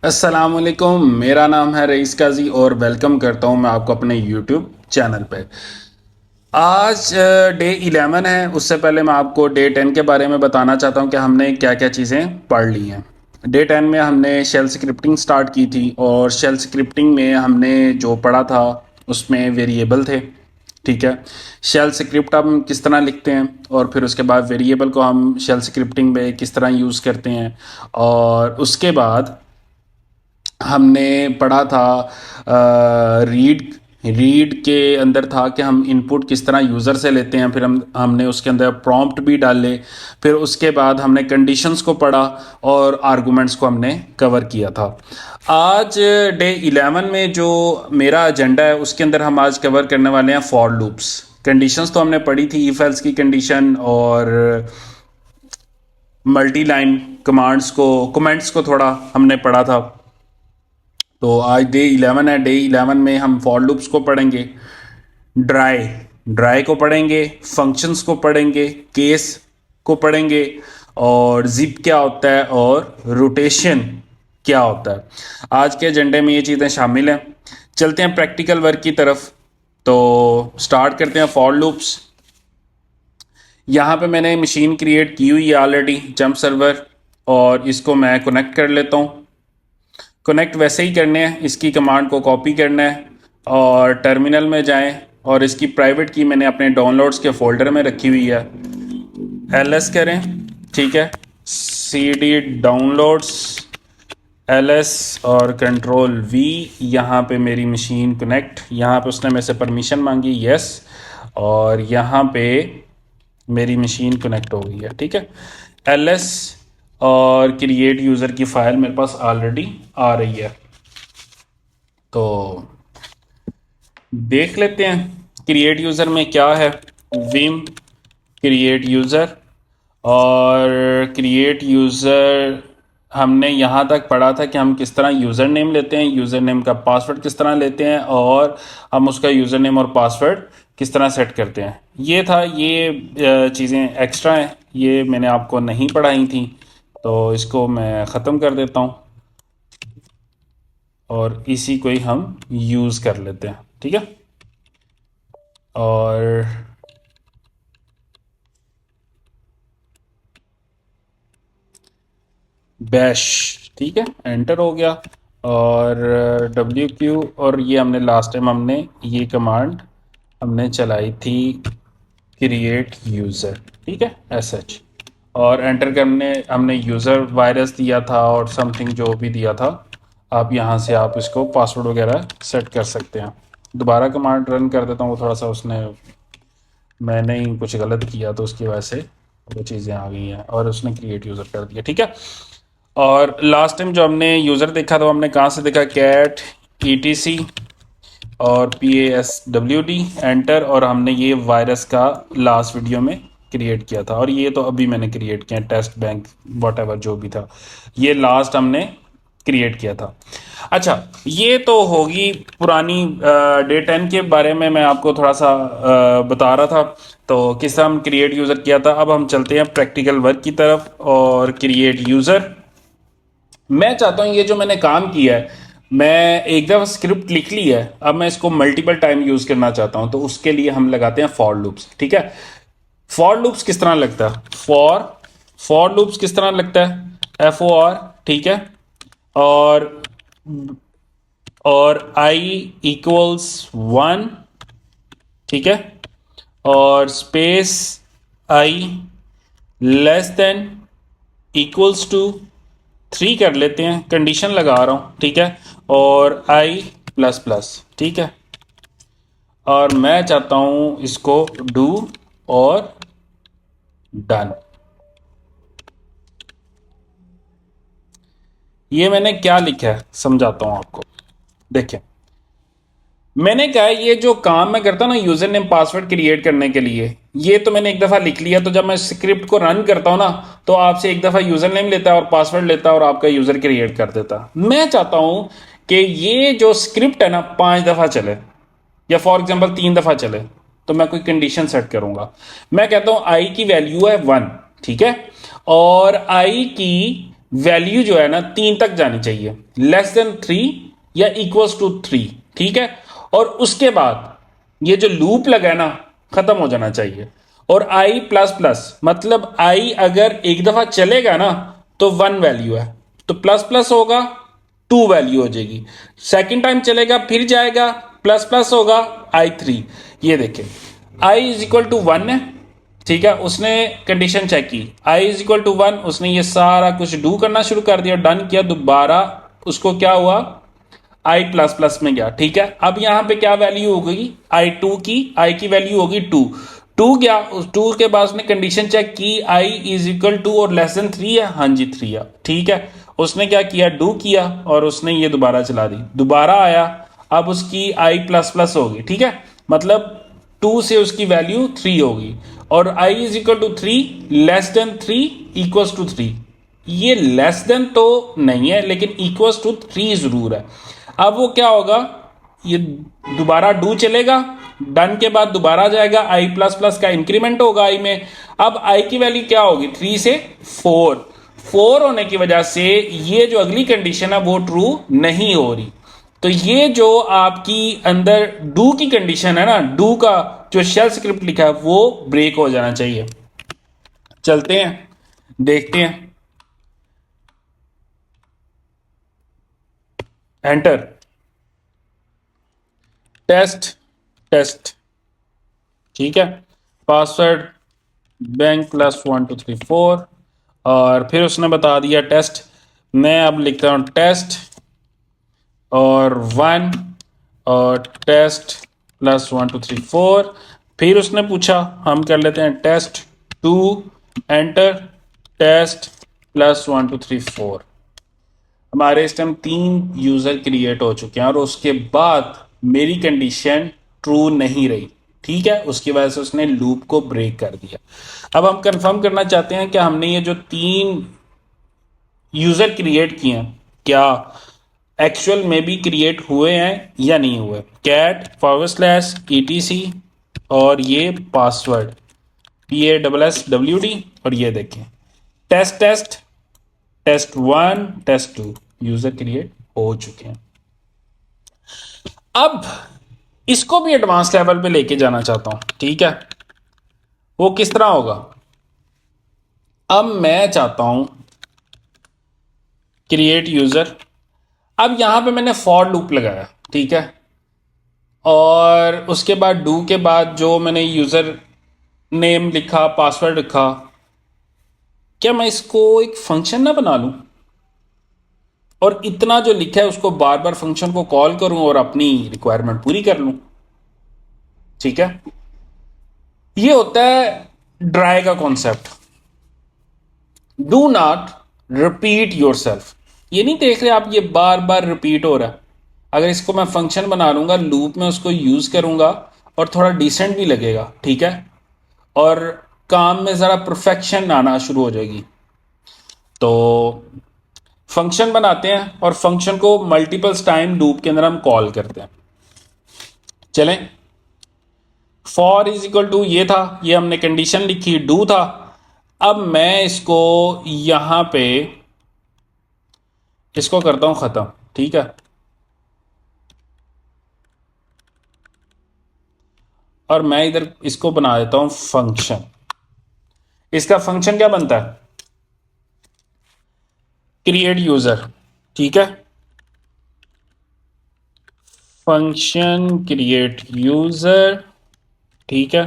अस्सलामुअलैकुम, मेरा नाम है रईस काजी और वेलकम करता हूं मैं आपको अपने यूट्यूब चैनल पे। आज डे 11 है। उससे पहले मैं आपको डे 10 के बारे में बताना चाहता हूं कि हमने क्या क्या चीज़ें पढ़ ली हैं। डे 10 में हमने शेल स्क्रिप्टिंग स्टार्ट की थी और शेल स्क्रिप्टिंग में हमने जो पढ़ा था उसमें वेरिएबल थे। ठीक है, शेल स्क्रिप्ट हम किस तरह लिखते हैं और फिर उसके बाद वेरिएबल को हम शेल स्क्रिप्टिंग में किस तरह यूज़ करते हैं। और उसके बाद हमने पढ़ा था रीड। रीड के अंदर था कि हम इनपुट किस तरह यूज़र से लेते हैं, फिर हमने उसके अंदर प्रॉम्प्ट भी डाले। फिर उसके बाद हमने कंडीशंस को पढ़ा और आर्गुमेंट्स को हमने कवर किया था। आज डे 11 में जो मेरा एजेंडा है उसके अंदर हम आज कवर करने वाले हैं फॉर लूप्स। कंडीशंस तो हमने पढ़ी थी, इफ एल्स की कंडीशन और मल्टी लाइन कमेंट्स को थोड़ा हमने पढ़ा था। तो आज डे 11 है। डे 11 में हम फॉर लूप्स को पढ़ेंगे, ड्राई ड्राई को पढ़ेंगे, फंक्शंस को पढ़ेंगे, केस को पढ़ेंगे और जिप क्या होता है और रोटेशन क्या होता है। आज के एजेंडे में ये चीज़ें शामिल हैं। चलते हैं प्रैक्टिकल वर्क की तरफ। तो स्टार्ट करते हैं फॉर लूप्स। यहाँ पे मैंने मशीन क्रिएट की हुई है ऑलरेडी, जंप सर्वर, और इसको मैं कनेक्ट कर लेता हूँ। कनेक्ट वैसे ही करने हैं, इसकी कमांड को कॉपी करना है और टर्मिनल में जाएं और इसकी प्राइवेट की मैंने अपने डाउनलोड्स के फोल्डर में रखी हुई है। ls करें, ठीक है, cd डाउनलोड्स ls और कंट्रोल v। यहाँ पे मेरी मशीन कनेक्ट, यहाँ पे उसने मेरे से परमिशन मांगी, यस, और यहाँ पे मेरी मशीन कनेक्ट हो गई है। ठीक है, ls और क्रिएट यूज़र की फ़ाइल मेरे पास ऑलरेडी आ रही है। तो देख लेते हैं क्रिएट यूज़र में क्या है। विम क्रिएट यूज़र, और क्रिएट यूज़र हमने यहाँ तक पढ़ा था कि हम किस तरह यूज़र नेम लेते हैं, यूज़र नेम का पासवर्ड किस तरह लेते हैं और हम उसका यूज़र नेम और पासवर्ड किस तरह सेट करते हैं। ये था, ये चीज़ें एक्स्ट्रा हैं, ये मैंने आपको नहीं पढ़ाई थी, तो इसको मैं ख़त्म कर देता हूँ और इसी को ही हम यूज़ कर लेते हैं। ठीक है, और बैश, ठीक है, एंटर हो गया। और WQ, और ये हमने लास्ट टाइम हमने ये कमांड हमने चलाई थी, क्रिएट यूज़र, ठीक है, SH, और एंटर करने हमने यूज़र वायरस दिया था और समथिंग जो भी दिया था। आप यहाँ से आप इसको पासवर्ड वगैरह सेट कर सकते हैं। दोबारा कमांड रन कर देता हूँ, वो थोड़ा सा उसने, मैंने ही कुछ गलत किया तो उसकी वजह से वो चीज़ें आ गई हैं और उसने क्रिएट यूज़र कर दिया। ठीक है, और लास्ट टाइम जो हमने यूज़र देखा तो हमने कहाँ से देखा, कैट ETC और PASWD एंटर, और हमने ये वायरस का लास्ट वीडियो में क्रिएट किया था, और ये तो अभी मैंने क्रिएट किया, टेस्ट बैंक वॉट जो भी था, ये लास्ट हमने क्रिएट किया था। अच्छा, ये तो होगी पुरानी डे 10 के बारे में मैं आपको थोड़ा सा बता रहा था, तो किस तरह हम क्रिएट यूज़र किया था। अब हम चलते हैं प्रैक्टिकल वर्क की तरफ और क्रिएट यूज़र। मैं चाहता हूँ ये जो मैंने काम किया है, मैं एक दफ़ा स्क्रिप्ट लिख ली है, अब मैं इसको मल्टीपल टाइम यूज़ करना चाहता हूँ, तो उसके लिए हम लगाते हैं फॉर लूप्स। ठीक है, फॉर लूप्स किस तरह लगता है, फॉर लूप्स किस तरह लगता है, FOR, ठीक है, और I=1, ठीक है, और स्पेस I <= 3 कर लेते हैं, कंडीशन लगा रहा हूं, ठीक है, और I++, ठीक है, और मैं चाहता हूं इसको डू और डन। ये मैंने क्या लिखा है समझाता हूं आपको। देखिए, मैंने कहा ये जो काम मैं करता हूं ना यूजर नेम पासवर्ड क्रिएट करने के लिए, ये तो मैंने एक दफा लिख लिया, तो जब मैं स्क्रिप्ट को रन करता हूं ना तो आपसे एक दफा यूजर नेम लेता है और पासवर्ड लेता है और आपका यूजर क्रिएट कर देता। मैं चाहता हूं कि ये जो स्क्रिप्ट है ना 5 दफा चले, या फॉर एग्जाम्पल 3 दफा चले, तो मैं कोई कंडीशन सेट करूंगा। मैं कहता हूं आई की वैल्यू है 1, ठीक है, और आई की वैल्यू जो है ना 3 तक जानी चाहिए, लेस देन 3 या इक्वल्स टू 3, ठीक है। और उसके बाद ये जो लूप लगा है ना खत्म हो जाना चाहिए। और आई प्लस प्लस मतलब आई अगर एक दफा चलेगा ना तो 1 वैल्यू है, तो प्लस प्लस होगा 2 वैल्यू हो जाएगी। सेकेंड टाइम चलेगा फिर जाएगा प्लस प्लस होगा I3। ये देखें आई इज इक्वल टू 1 है, ठीक है। उसने कंडीशन चेक की आई इज इक्वल टू 1, उसने ये सारा कुछ डू करना शुरू कर दिया, डन किया, दोबारा उसको क्या हुआ आई प्लस प्लस में गया, ठीक है। अब यहां पे क्या वैल्यू होगी I2 की, आई की वैल्यू होगी 2, 2 गया, उस 2 के बाद उसने कंडीशन चेक की आई इज इक्वल टू और लेस देन 3 है, हाँ जी 3 है, ठीक है। उसने क्या किया डू किया और उसने ये दोबारा चला दी, दोबारा आया, अब उसकी आई प्लस प्लस होगी, ठीक है। मतलब 2 से उसकी वैल्यू 3 होगी और I is equal to 3 less than 3 equals to 3। ये लेस देन तो नहीं है लेकिन इक्वल्स टू 3 जरूर है। अब वो क्या होगा, ये दोबारा डू चलेगा, डन के बाद दोबारा जाएगा, आई प्लस प्लस का इंक्रीमेंट होगा आई में। अब आई की वैल्यू क्या होगी 3 से 4, 4 होने की वजह से ये जो अगली कंडीशन है वो ट्रू नहीं हो रही। तो ये जो आपकी अंदर डू की कंडीशन है ना, डू का जो शेल स्क्रिप्ट लिखा है वो ब्रेक हो जाना चाहिए। चलते हैं देखते हैं, एंटर, टेस्ट, टेस्ट, ठीक है। पासवर्ड बैंक प्लस 1234 और फिर उसने बता दिया टेस्ट। मैं अब लिखता हूं टेस्ट और 1 और टेस्ट प्लस 1234। फिर उसने पूछा, हम कर लेते हैं टेस्ट 2, एंटर, टेस्ट प्लस 1234। हमारे इस टाइम 3 यूजर क्रिएट हो चुके हैं और उसके बाद मेरी कंडीशन ट्रू नहीं रही, ठीक है। उसकी वजह से उसने लूप को ब्रेक कर दिया। अब हम कंफर्म करना चाहते हैं कि हमने ये जो 3 यूजर क्रिएट किए हैं क्या एक्चुअल में भी क्रिएट हुए हैं या नहीं हुए। कैट /etc और ये पासवर्ड PASSWD और ये देखें test test test 1 test 2 user create हो चुके हैं। अब इसको भी एडवांस लेवल पे लेके जाना चाहता हूं, ठीक है। वो किस तरह होगा, अब मैं चाहता हूं क्रिएट यूजर। अब यहां पे मैंने फॉर लूप लगाया, ठीक है। और उसके बाद डू के बाद जो मैंने यूजर नेम लिखा, पासवर्ड लिखा, क्या मैं इसको एक फंक्शन ना बना लूं और इतना जो लिखा है उसको बार बार फंक्शन को कॉल करूं और अपनी रिक्वायरमेंट पूरी कर लूं, ठीक है। ये होता है ड्राई का concept, do not repeat your self. ये नहीं देख रहे आप ये बार बार रिपीट हो रहा है। अगर इसको मैं फंक्शन बना लूंगा, लूप में उसको यूज करूंगा और थोड़ा डिसेंट भी लगेगा, ठीक है। और काम में जरा परफेक्शन आना शुरू हो जाएगी। तो फंक्शन बनाते हैं और फंक्शन को मल्टीपल्स टाइम लूप के अंदर हम कॉल करते हैं। चलें, फॉर इज इक्वल टू ये था, ये हमने कंडीशन लिखी, डू था। अब मैं इसको यहां पे इसको करता हूं खत्म, ठीक है। और मैं इधर इसको बना देता हूं फंक्शन। इसका फंक्शन क्या बनता है, क्रिएट यूजर, ठीक है। फंक्शन क्रिएट यूजर, ठीक है।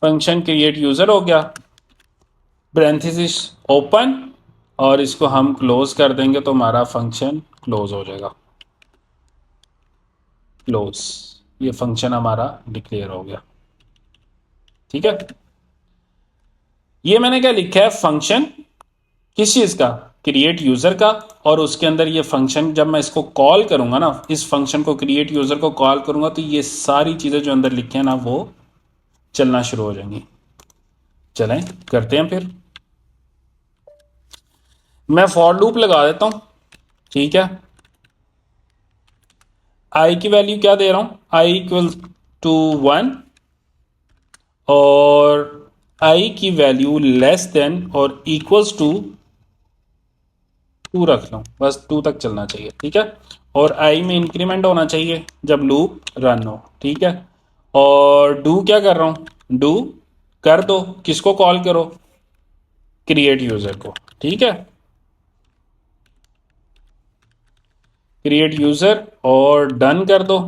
फंक्शन क्रिएट यूजर हो गया, ब्रेंथेसिस ओपन, और इसको हम क्लोज कर देंगे तो हमारा फंक्शन क्लोज हो जाएगा, क्लोज। ये फंक्शन हमारा डिक्लेयर हो गया, ठीक है। ये मैंने क्या लिखा है, फंक्शन किस चीज का, क्रिएट यूजर का। और उसके अंदर ये फंक्शन जब मैं इसको कॉल करूंगा ना, इस फंक्शन को क्रिएट यूजर को कॉल करूंगा तो ये सारी चीजें जो अंदर लिखे हैं ना वो चलना शुरू हो जाएंगी। चलें करते हैं फिर, मैं फॉर लूप लगा देता हूं, ठीक है। आई की वैल्यू क्या दे रहा हूं, आई इक्वल टू 1 और आई की वैल्यू लेस देन और इक्वल्स टू 2 रख लो, बस 2 तक चलना चाहिए, ठीक है। और आई में इंक्रीमेंट होना चाहिए जब लूप रन हो, ठीक है। और डू क्या कर रहा हूँ, डू कर दो, किसको कॉल करो, क्रिएट यूजर को, ठीक है। क्रिएट यूजर और डन कर दो,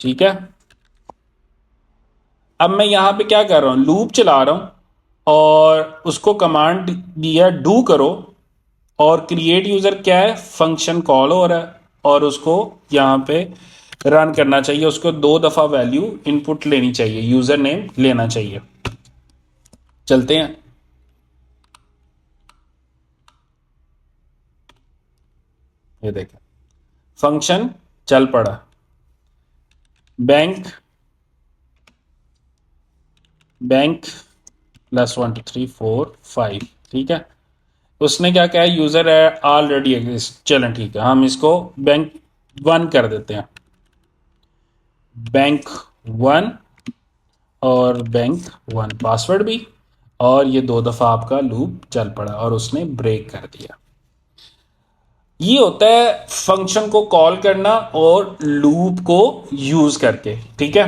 ठीक है। अब मैं यहां पे क्या कर रहा हूं, लूप चला रहा हूं और उसको कमांड दिया डू करो, और क्रिएट यूजर क्या है, फंक्शन कॉल हो रहा है और उसको यहां पे रन करना चाहिए, उसको 2 दफा वैल्यू इनपुट लेनी चाहिए, यूजर नेम लेना चाहिए। चलते हैं, ये देखें फंक्शन चल पड़ा, बैंक बैंक +1 2 3 4 5, ठीक है। उसने क्या कहा, यूजर है ऑलरेडी एग्जिस्ट, चलें ठीक है, हम इसको बैंक 1 कर देते हैं, बैंक 1 और बैंक 1 पासवर्ड भी, और ये 2 दफा आपका लूप चल पड़ा और उसने ब्रेक कर दिया। ये होता है फंक्शन को कॉल करना और लूप को यूज करके, ठीक है।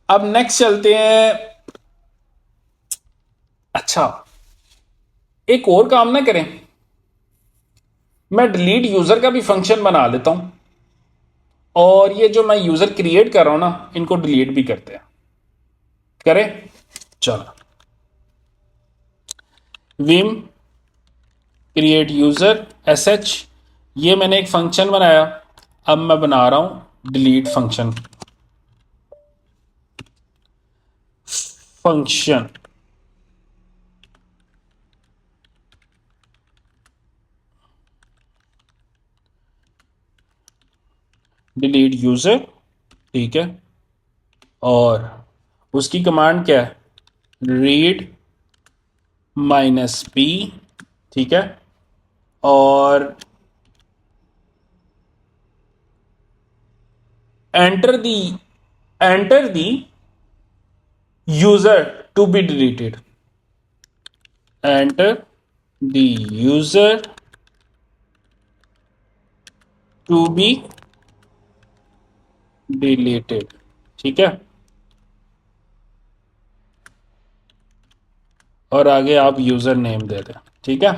अब नेक्स्ट चलते हैं, अच्छा एक और काम ना करें, मैं डिलीट यूजर का भी फंक्शन बना लेता हूं, और ये जो मैं यूजर क्रिएट कर रहा हूं ना, इनको डिलीट भी करते हैं, करें, चलो विम क्रिएट यूजर sh, ये मैंने एक फंक्शन बनाया, अब मैं बना रहा हूं delete function, function delete user, ठीक है। और उसकी कमांड क्या है, रीड -p, ठीक है। और enter the enter the user to be deleted, enter the user to be deleted, ठीक है। और आगे आप यूजर नेम दे दें, ठीक है।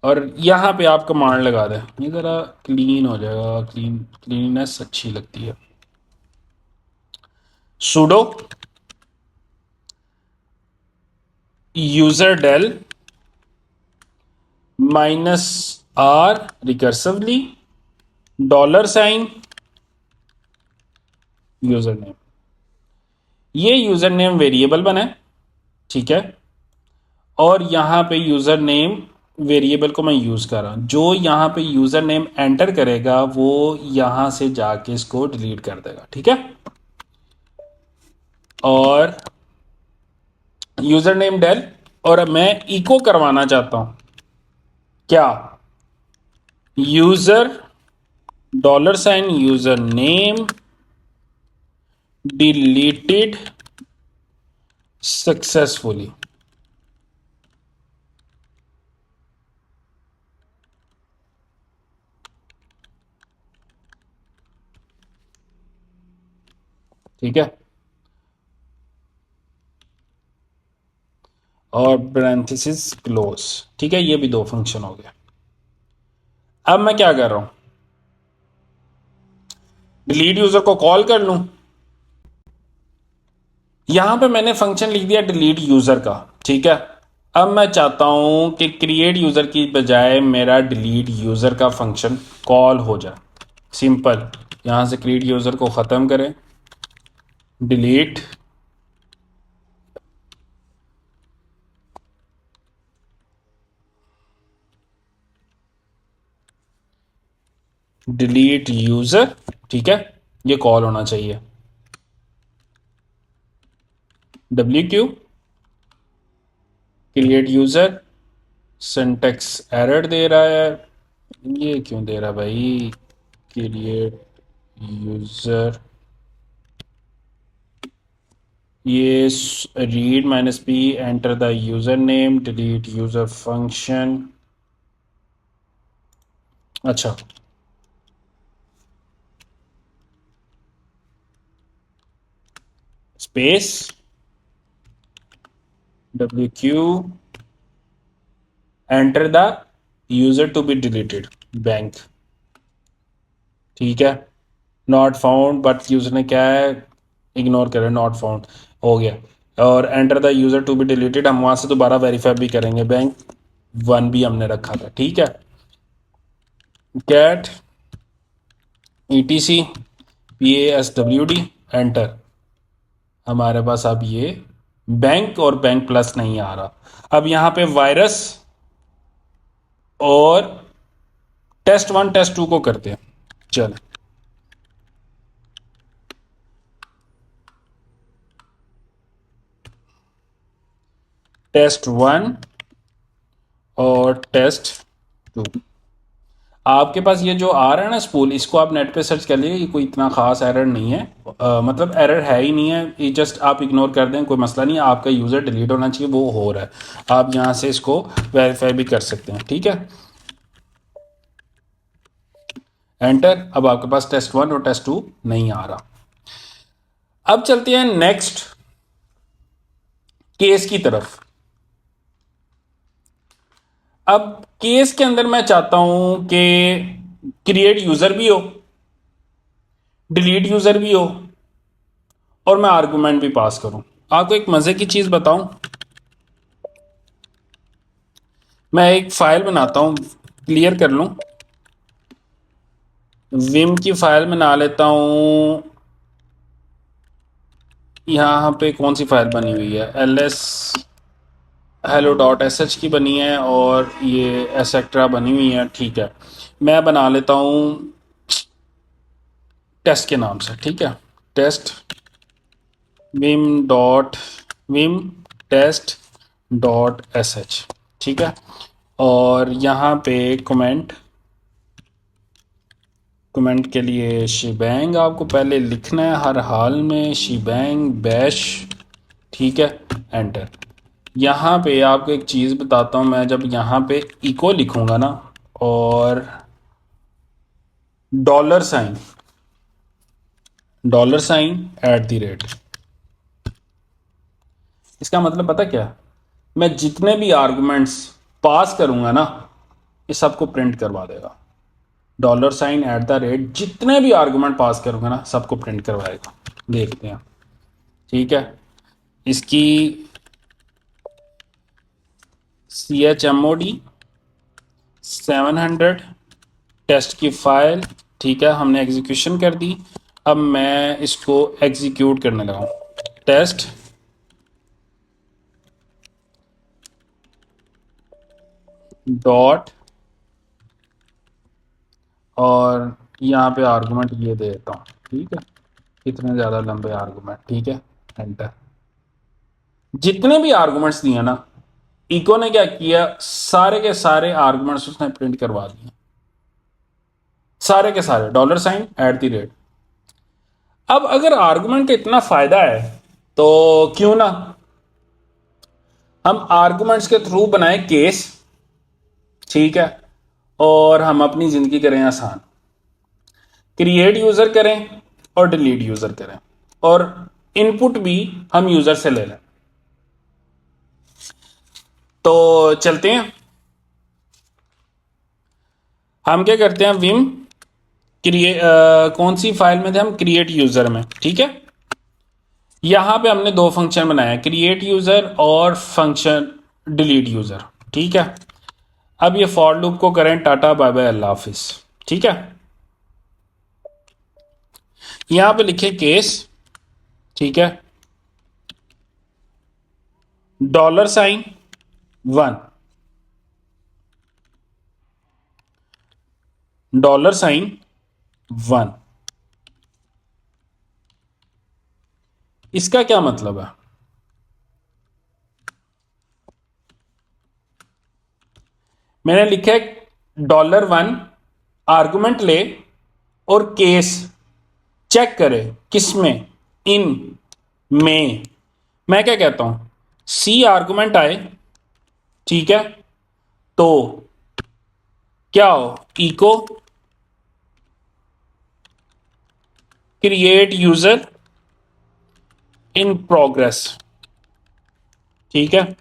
और यहां पे आप कमांड लगा दें, ये जरा क्लीन हो जाएगा, क्लीननेस अच्छी लगती है। sudo user del -r recursively $, user name, ये यूजर नेम वेरिएबल बना है, ठीक है। और यहां पे यूजर नेम वेरिएबल को मैं यूज कर रहा हूं, जो यहां पे यूजर नेम एंटर करेगा वो यहां से जाके इसको डिलीट कर देगा, ठीक है। और यूजर नेम डेल, और मैं इको करवाना चाहता हूं क्या, user $user name deleted successfully, ठीक है। और ब्रैंथिसिस क्लोज, ठीक है, ये भी 2 फंक्शन हो गए। अब मैं क्या कर रहा हूं, डिलीट यूजर को कॉल कर लूं, यहां पे मैंने फंक्शन लिख दिया डिलीट यूजर का, ठीक है। अब मैं चाहता हूं कि क्रिएट यूजर की बजाय मेरा डिलीट यूजर का फंक्शन कॉल हो जाए, सिंपल, यहां से क्रिएट यूजर को खत्म करें, डिलीट डिलीट यूजर, ठीक है, ये कॉल होना चाहिए, WQ create user, syntax error दे रहा है, ये क्यों दे रहा भाई, क्रिएट यूजर ये read minus P, enter the user name, delete user function. अच्छा, space WQ, enter the user to be deleted, bank. ठीक है, नॉट फाउंड, बट यूजर ने क्या है, इग्नोर करें, नॉट फाउंड हो गया। और enter the user to be deleted, हम वहां से दोबारा वेरीफाई भी करेंगे, बैंक 1 भी हमने रखा था। ठीक है, कैट ETC PASWD, एंटर। हमारे पास अब ये बैंक और बैंक प्लस नहीं आ रहा। अब यहां पे वायरस और टेस्ट 1 टेस्ट 2 को करते हैं। चल, टेस्ट 1 और टेस्ट 2, आपके पास ये जो आ रहा है ना स्पूल, इसको आप नेट पे सर्च कर लीजिए, ये कोई इतना खास एरर नहीं है। मतलब एरर है ही नहीं है, ये जस्ट आप इग्नोर कर दें, कोई मसला नहीं है। आपका यूज़र डिलीट होना चाहिए, वो हो रहा है। आप यहाँ से इसको वेरीफाई भी कर सकते हैं। ठीक है, एंटर। अब आपके पास टेस्ट 1 और टेस्ट 2 नहीं आ रहा। अब चलते हैं नेक्स्ट केस की तरफ। अब केस के अंदर मैं चाहता हूं कि क्रिएट यूजर भी हो, डिलीट यूजर भी हो, और मैं आर्गुमेंट भी पास करूं। आपको एक मजे की चीज बताऊं, मैं एक फाइल बनाता हूं, क्लियर कर लूं, विम की फाइल बना लेता हूं। यहां पे कौन सी फाइल बनी हुई है, ls hello.sh की बनी है, और ये एसेट्रा बनी हुई है। ठीक है, मैं बना लेता हूं टेस्ट के नाम से। ठीक है, टेस्ट vim टेस्ट .sh। ठीक है, और यहाँ पे कमेंट के लिए शीबैंग आपको पहले लिखना है हर हाल में, शीबैंग बैश। ठीक है, एंटर। यहाँ पे आपको एक चीज़ बताता हूँ, मैं जब यहाँ पे इको लिखूंगा ना, और $, $@ इसका मतलब पता क्या, मैं जितने भी आर्गुमेंट्स पास करूंगा ना, ये सबको प्रिंट करवा देगा। $@ जितने भी आर्गुमेंट पास करूंगा ना, सबको प्रिंट करवाएगा। देखते हैं। ठीक है, इसकी chmod 700 टेस्ट की फाइल। ठीक है, हमने एग्जीक्यूशन कर दी। अब मैं इसको एग्जीक्यूट करने लगा, टेस्ट डॉट, और यहाँ पे आर्गुमेंट ये दे देता हूँ। ठीक है, इतने ज़्यादा लंबे आर्गुमेंट। ठीक है, एंटर। जितने भी आर्गुमेंट्स दिए ना, इको ने क्या किया, सारे के सारे आर्गुमेंट्स उसने प्रिंट करवा दिए, सारे के सारे $@। अब अगर आर्गुमेंट का इतना फायदा है, तो क्यों ना हम आर्गुमेंट्स के थ्रू बनाए केस। ठीक है, और हम अपनी जिंदगी करें आसान, क्रिएट यूजर करें और डिलीट यूजर करें, और इनपुट भी हम यूजर से ले लें। तो चलते हैं, हम क्या करते हैं, विम क्रिएट, कौन सी फाइल में थे हम, क्रिएट यूजर में। ठीक है, यहां पे हमने 2 फंक्शन बनाए, क्रिएट यूजर और फंक्शन डिलीट यूजर। ठीक है, अब ये फॉर लूप को करें टाटा बाय बाय अल्लाह हाफिज। ठीक है, यहां पे लिखे केस। ठीक है, $1, $1। इसका क्या मतलब है, मैंने लिखा है $1 आर्गुमेंट ले और केस चेक करे, किसमें, इन में मैं क्या कहता हूं, सी आर्गुमेंट आए, ठीक है, तो क्या हो, echo create user in progress, ठीक है,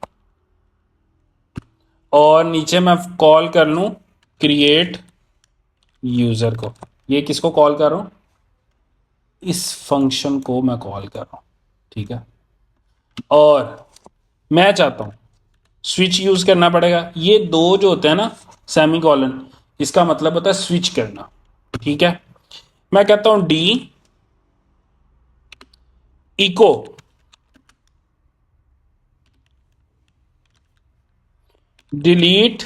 और नीचे मैं कॉल कर लूं क्रिएट यूजर को। ये किसको कॉल कर रहा हूं, इस फंक्शन को मैं कॉल कर रहा हूं, ठीक है, और मैं चाहता हूं स्विच यूज करना पड़ेगा। ये दो जो होते हैं ना सेमी कॉलन, इसका मतलब होता है स्विच करना, ठीक है। मैं कहता हूं D echo delete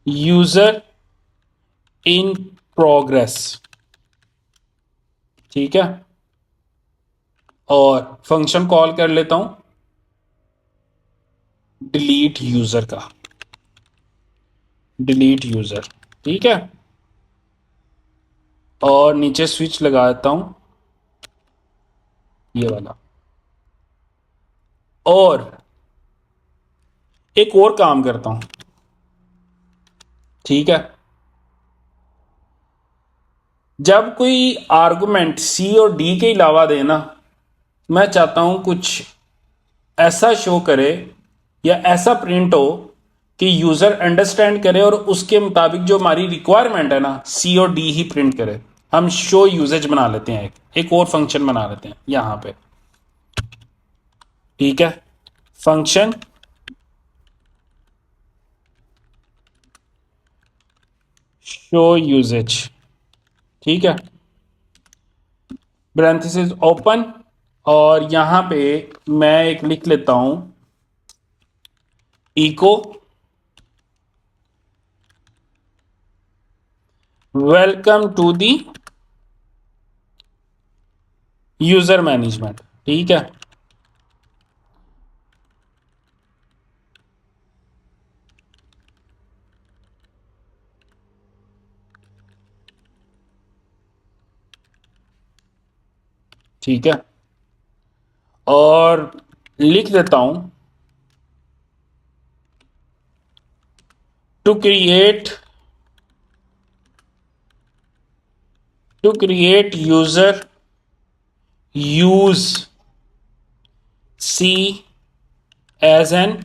user in progress, ठीक है, और फंक्शन कॉल कर लेता हूं डिलीट यूजर का, डिलीट यूजर, ठीक है, और नीचे स्विच लगा देता हूं ये वाला। और एक और काम करता हूं, ठीक है, जब कोई आर्गुमेंट सी और डी के अलावा देना, मैं चाहता हूं कुछ ऐसा शो करे या ऐसा प्रिंट हो कि यूजर अंडरस्टैंड करे और उसके मुताबिक जो हमारी रिक्वायरमेंट है ना सी और डी ही प्रिंट करे। हम शो यूजेज बना लेते हैं, एक और फंक्शन बना लेते हैं यहां पे, ठीक है, फंक्शन शो यूजेज, ठीक है, ब्रैंथेसिस ओपन, और यहां पे मैं एक लिख लेता हूं echo welcome to the user management, ठीक है, ठीक है, और लिख देता हूं to create user use c as an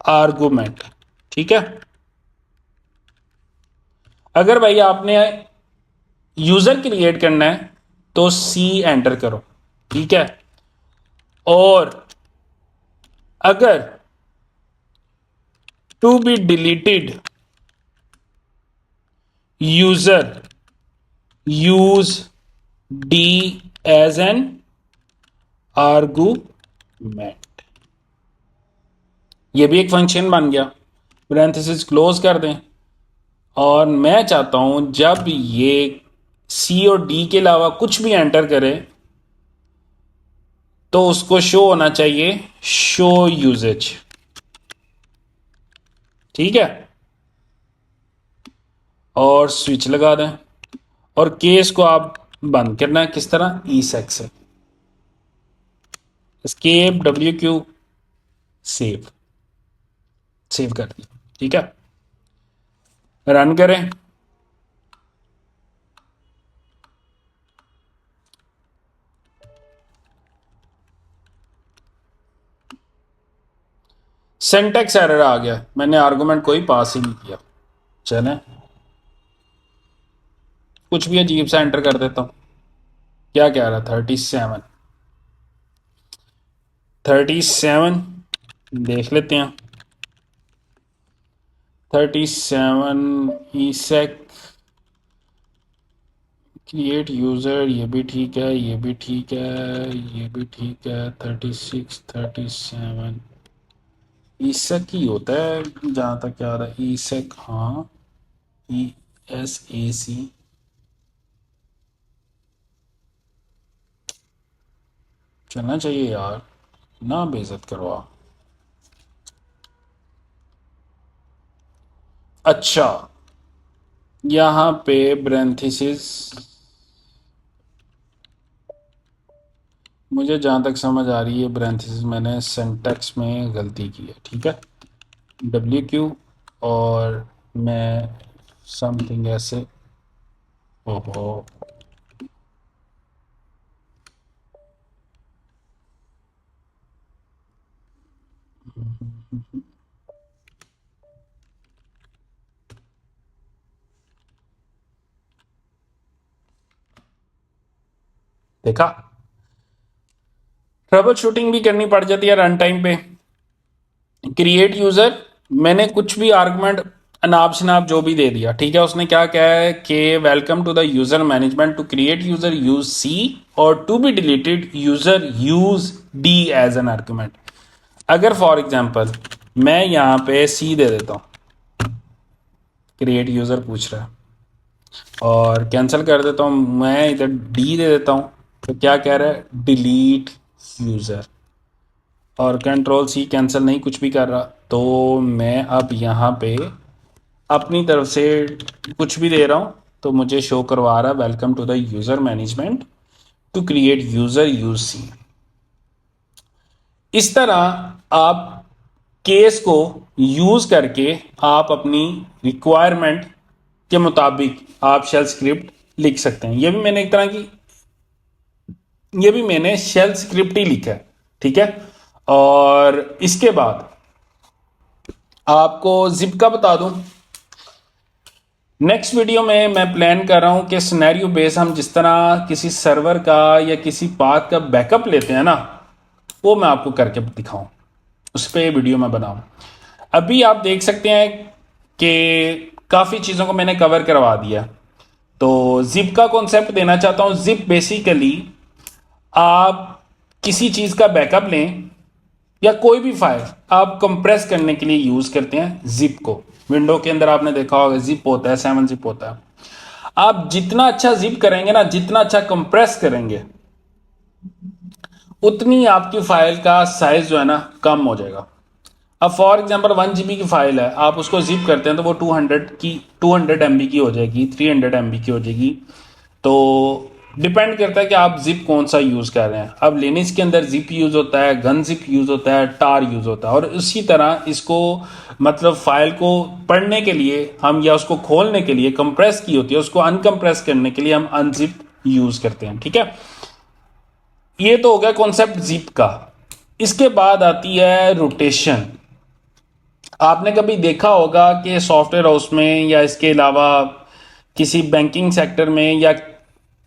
argument, ठीक है। अगर भाई आपने यूजर क्रिएट करना है तो सी एंटर करो, ठीक है, और अगर to be deleted user use D as an argument, ये भी एक फंक्शन बन गया। पैरेंथेसिस क्लोज कर दें, और मैं चाहता हूं जब ये सी और डी के अलावा कुछ भी एंटर करे तो उसको शो होना चाहिए शो यूजेज, ठीक है, और स्विच लगा दें, और केस को आप बंद करना है किस तरह, ई सेक से, escape W Q, save, save कर दिया, ठीक है, रन करें। सिंटैक्स एरर आ गया, मैंने आर्गुमेंट कोई पास ही नहीं किया। चलें, कुछ भी अजीब सा एंटर कर देता हूं। क्या कह रहा, 37, 37 देख लेते हैं, 37 ई सेक क्रिएट यूजर, ये भी ठीक है, ये भी ठीक है, ये भी ठीक है, 36 37 ई सेक ही होता है जहां तक याद है, ई सेक, हाँ, ई एस ए सी, चलना चाहिए यार, ना बेइज्जत करवा। अच्छा, यहां पे ब्रेंथिसिस मुझे जहाँ तक समझ आ रही है ब्रेंथेसिस मैंने सिंटैक्स में गलती की है, ठीक है। WQ और मैं समथिंग ऐसे, ओहो, देखा, ट्रबल शूटिंग भी करनी पड़ जाती है रन टाइम पे। क्रिएट यूजर, मैंने कुछ भी आर्गुमेंट अनाप शनाप जो भी दे दिया, ठीक है। उसने क्या कहा है कि welcome to the user management, to create user use C और to be deleted user use D as an argument. अगर फॉर एग्जांपल मैं यहां पे सी दे देता हूं, क्रिएट यूजर पूछ रहा है, और कैंसिल कर देता हूं, मैं इधर डी दे देता हूं, तो क्या कह रहा है, डिलीट यूजर, और कंट्रोल सी कैंसिल नहीं कुछ भी कर रहा। तो मैं अब यहाँ पे अपनी तरफ से कुछ भी दे रहा हूँ, तो मुझे शो करवा रहा है welcome to the user management to create user use C. इस तरह आप केस को यूज करके आप अपनी रिक्वायरमेंट के मुताबिक आप शेल स्क्रिप्ट लिख सकते हैं। ये भी मैंने शेल स्क्रिप्ट ही लिखा है, ठीक है। और इसके बाद आपको जिप का बता दूं, नेक्स्ट वीडियो में मैं प्लान कर रहा हूं कि सिनेरियो बेस हम जिस तरह किसी सर्वर का या किसी पाथ का बैकअप लेते हैं ना, वो मैं आपको करके दिखाऊं, उस पर वीडियो मैं बनाऊं। अभी आप देख सकते हैं कि काफ़ी चीज़ों को मैंने कवर करवा दिया। तो जिप का कॉन्सेप्ट देना चाहता हूं। जिप बेसिकली आप किसी चीज़ का बैकअप लें या कोई भी फाइल आप कंप्रेस करने के लिए यूज करते हैं जिप को। विंडो के अंदर आपने देखा होगा जिप होता है, 7 जिप होता है। आप जितना अच्छा जिप करेंगे ना, जितना अच्छा कंप्रेस करेंगे, उतनी आपकी फाइल का साइज जो है ना कम हो जाएगा। अब फॉर एग्जांपल 1 GB की फाइल है, आप उसको जिप करते हैं तो वो 200 MB की हो जाएगी, 300 MB की हो जाएगी। तो डिपेंड करता है कि आप जिप कौन सा यूज कर रहे हैं। अब लिनक्स के अंदर जिप यूज होता है, गन जिप यूज होता है, टार यूज होता है, और उसी तरह इसको मतलब फाइल को पढ़ने के लिए हम, या उसको खोलने के लिए कंप्रेस की होती है, उसको अनकंप्रेस करने के लिए हम अनजिप यूज करते हैं, ठीक है। ये तो हो गया कॉन्सेप्ट जिप का। इसके बाद आती है रोटेशन। आपने कभी देखा होगा कि सॉफ्टवेयर हाउस में या इसके अलावा किसी बैंकिंग सेक्टर में या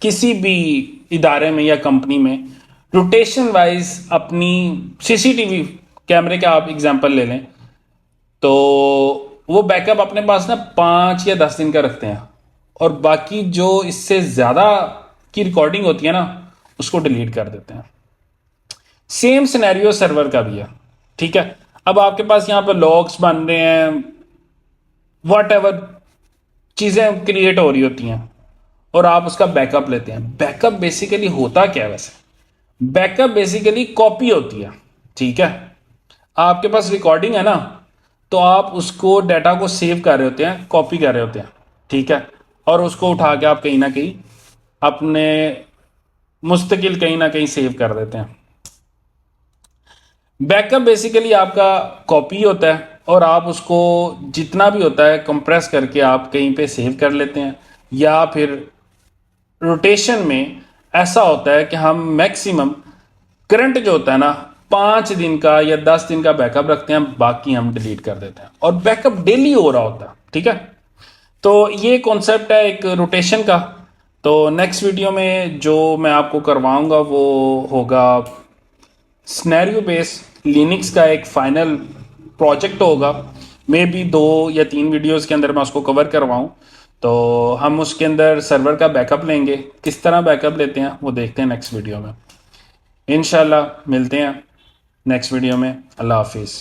किसी भी इदारे में या कंपनी में रोटेशन वाइज अपनी सीसीटीवी कैमरे का आप एग्जांपल ले लें, तो वो बैकअप अपने पास ना 5 या 10 दिन का रखते हैं, और बाकी जो इससे ज़्यादा की रिकॉर्डिंग होती है ना, उसको डिलीट कर देते हैं। सेम सिनेरियो सर्वर का भी है, ठीक है। अब आपके पास यहाँ पर लॉग्स बन रहे हैं, वट एवर चीज़ें क्रिएट हो रही होती हैं, और आप उसका बैकअप लेते हैं। बैकअप बेसिकली होता क्या है वैसे? बैकअप बेसिकली कॉपी होती है, ठीक है। आपके पास रिकॉर्डिंग है ना, तो आप उसको डाटा को सेव कर रहे होते हैं, कॉपी कर रहे होते हैं, ठीक है। और उसको उठा के आप कहीं ना कहीं अपने मुस्तकिल कहीं ना कहीं सेव कर देते हैं। बैकअप बेसिकली आपका कॉपी होता है, और आप उसको जितना भी होता है कंप्रेस करके आप कहीं पे सेव कर लेते हैं। या फिर रोटेशन में ऐसा होता है कि हम मैक्सिमम करंट जो होता है ना, 5 दिन का या 10 दिन का बैकअप रखते हैं, बाकी हम डिलीट कर देते हैं, और बैकअप डेली हो रहा होता है, ठीक है। तो ये कॉन्सेप्ट है एक रोटेशन का। तो नेक्स्ट वीडियो में जो मैं आपको करवाऊंगा वो होगा स्नैरियो बेस लिनक्स का एक फाइनल प्रोजेक्ट होगा। मे बी 2 या 3 वीडियोस के अंदर मैं उसको कवर करवाऊं। तो हम उसके अंदर सर्वर का बैकअप लेंगे, किस तरह बैकअप लेते हैं वो देखते हैं नेक्स्ट वीडियो में। इंशाल्लाह मिलते हैं नेक्स्ट वीडियो में। अल्लाह हाफिज़।